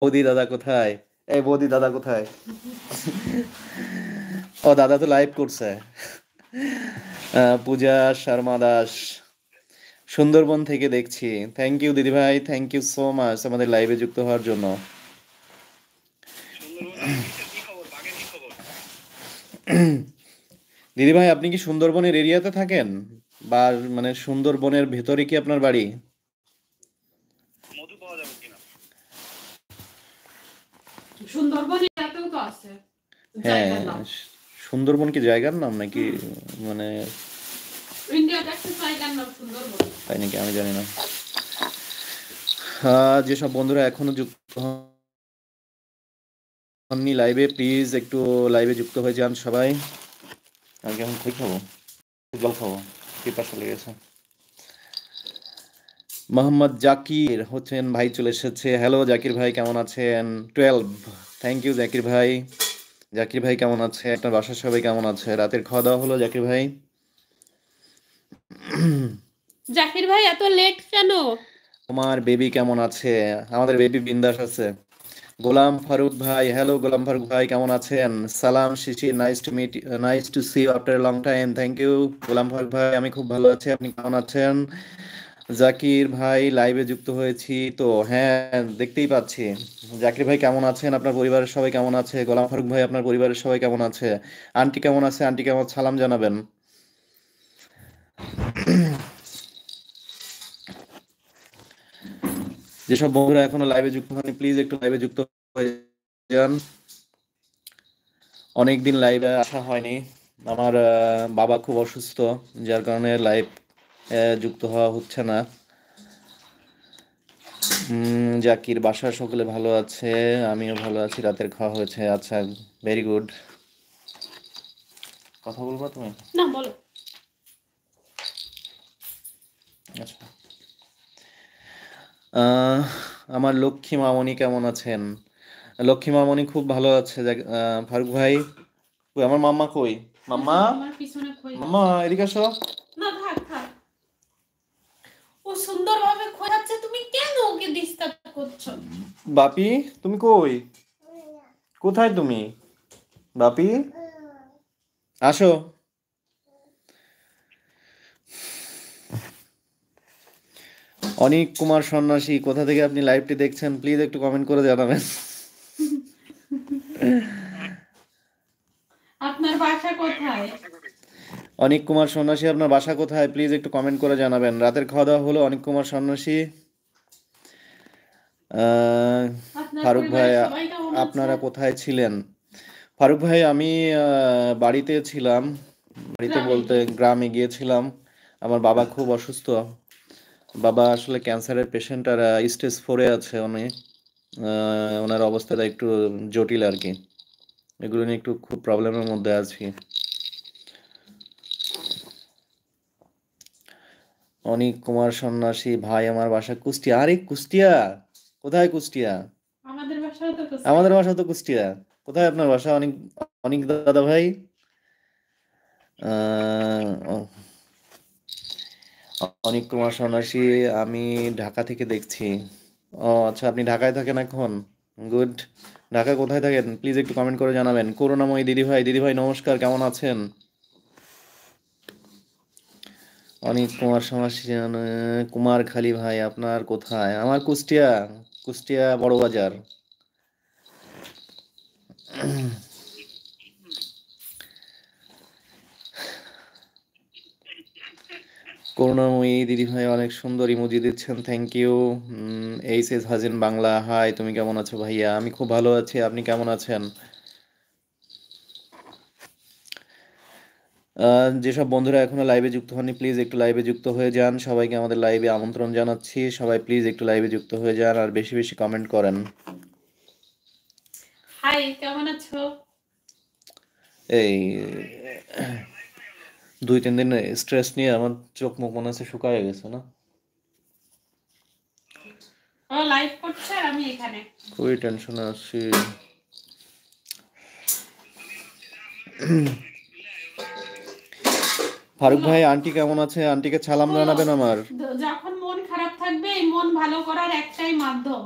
বৌদি দাদা কোথায়? এই বৌদি দাদা কোথায়? ও দাদা তো লাইভ করছে। পূজা শর্মা দাস সুন্দরবন থেকে দেখছি। থ্যাংক ইউ দিদি ভাই, থ্যাংক ইউ সো মাচ আমাদের লাইভে যুক্ত হওয়ার জন্য। দিদি ভাই আপনি কি সুন্দরবনের এরিয়াতে থাকেন, বা মানে সুন্দরবনের ভেতরে কি আপনার বাড়ি? সুন্দরবন এলাকাতেও তো আছে হ্যাঁ, জায়গার নাম। সুন্দরবন কি জায়গার নাম নাকি মানে ইন্ডিয়াতে একটা জায়গার নাম সুন্দরবন। তাই নাকি? আমি জানি না। যেসব বন্ধুরা এখনো যুক্ত হননি লাইভে, প্লিজ একটু লাইভে যুক্ত হয়ে যান সবাই। আমি এখন খই খাবো, জল খাবো, পিপাসা লেগেছে। মোহাম্মদ জাকির হচ্ছেন ভাই চলে এসেছে। হ্যালো জাকির ভাই, কেমন আছেন? 12, থ্যাংক ইউ জাকির ভাই। জাকির ভাই কেমন আছে? আপনার বাসার সবাই কেমন আছে? রাতের খাওয়া দাওয়া হলো জাকির ভাই? জাকির ভাই এত লেট কেন? তোমার বেবি কেমন আছে? আমাদের বেবি বিন্দাস আছে। গোলাম ফারুক ভাই, হ্যালো গোলাম ফারুক ভাই কেমন আছেন? সালাম Shishir, nice to see you after long time. Thank you Golam Faruk ভাই, আমি খুব ভালো আছি, আপনি কেমন আছেন? জাকির ভাই লাইভে যুক্ত হয়েছি তো, হ্যাঁ দেখতেই পাচ্ছি। জাকির ভাই কেমন আছেন? আপনার পরিবারের সবাই কেমন আছে? গোলাম ফারুক ভাই আপনার পরিবারের সবাই কেমন আছে? আন্টি কেমন আছে? আন্টি কেমন, সালাম জানাবেন। যেসব বন্ধুরা এখনো লাইভে যুক্ত হয়নি প্লিজ একটু লাইভে যুক্ত হয়ে যান। অনেকদিন লাইভে আসা হয়নি, আমার বাবা খুব অসুস্থ, যার কারণে লাইভ যুক্ত হওয়া হচ্ছে না। জাকির বাসার সকলে ভালো আছে, আমিও ভালো আছি, রাতের খাওয়া হয়েছে? আচ্ছা, ভেরি গুড। কথা বলবা তুমি? না বলো। আচ্ছা। আমার লক্ষ্মী মামনি কেমন আছেন? লক্ষ্মী মামনি খুব ভালো আছে। ফারুক ভাই কই, আমার মাম্মা কই? মাম্মা, আমার পিছনে খই মাম্মা এদিকে আসো। না থাক থাক, ও সুন্দরভাবে খোয়াচ্ছে, তুমি কেন ওকে ডিস্টার্ব করছো? বাপি তুমি কই? কোথায় তুমি বাপি? আসো। অনিক কুমার সন্ন্যাসী, কোথা থেকে আপনি লাইভটি দেখছেন প্লিজ একটু কমেন্ট করে জানাবেন। আপনার বাসা কোথায়? অনিক কুমার সন্ন্যাসী আপনার বাসা কোথায় প্লিজ একটু কমেন্ট করে জানাবেন। রাতের খাওয়া দাওয়া হলো অনিক কুমার সন্ন্যাসী? ফারুক ভাই আপনারা কোথায় ছিলেন? ফারুক ভাই আমি বাড়িতে ছিলাম, বাড়িতে বলতে গ্রামে গিয়েছিলাম। আমার বাবা খুব অসুস্থ, বাবা আসলে ক্যান্সারের পেশেন্ট, আর স্টেজ 4-এ আছে উনি। ওনার অবস্থাটা একটু জটিল আর কি, এগুলো নিয়ে একটু খুব প্রবলেমের মধ্যে আছি। অনিক কুমার সন্ন্যাসী ভাই আমার বাসা কুষ্টিয়া। আরে কুষ্টিয়া কোথায়? কুষ্টিয়া আমাদের বাসাও তো আমাদের বাসা তো কুষ্টিয়া। কোথায় আপনার বাসা অনিক, অনিক দাদা ভাই? অনিক কুমার সন্ন্যাসী আমি ঢাকা থেকে দেখছি। ও আচ্ছা, আপনি ঢাকায় থাকেন এখন? গুড। ঢাকা কোথায় থাকেন প্লিজ একটু কমেন্ট করে জানাবেন। করুণাময়ী দিদি ভাই, দিদি ভাই নমস্কার, কেমন আছেন? অনিক কুমার সন্ন্যাসী কুমারখালী ভাই আপনার কোথায়? আমার কুষ্টিয়া, কুষ্টিয়া বড় বাজার। করুণাময়ী দিদি ভাই অনেক সুন্দর ইমোজি দিচ্ছেন, থ্যাংক ইউ। এইচ হাজিন বাংলা, হাই তুমি কেমন আছো ভাইয়া? আমি খুব ভালো আছি, আপনি কেমন আছেন? যেসব বন্ধুরা এখনো লাইভে যুক্ত হননি প্লিজ একটু লাইভে যুক্ত হয়ে যান। সবাইকে আমাদের লাইভে আমন্ত্রণ জানাচ্ছি, সবাই প্লিজ একটু লাইভে যুক্ত হয়ে যান আর বেশি বেশি কমেন্ট করেন। হাই, কেমন আছো? এই 2-3 দিন স্ট্রেস নিয়ে আমার চোখ মুখ মনে হচ্ছে শুকায় গেছে না? ও লাইভ করছে আর আমি এখানে খুবই টেনশনে আছি। ফারুক ভাই আন্টি কেমন আছে? আন্টিকে সালাম জানাবেন আমার। যখন মন খারাপ থাকবে এই মন ভালো করার একটাই মাধ্যম,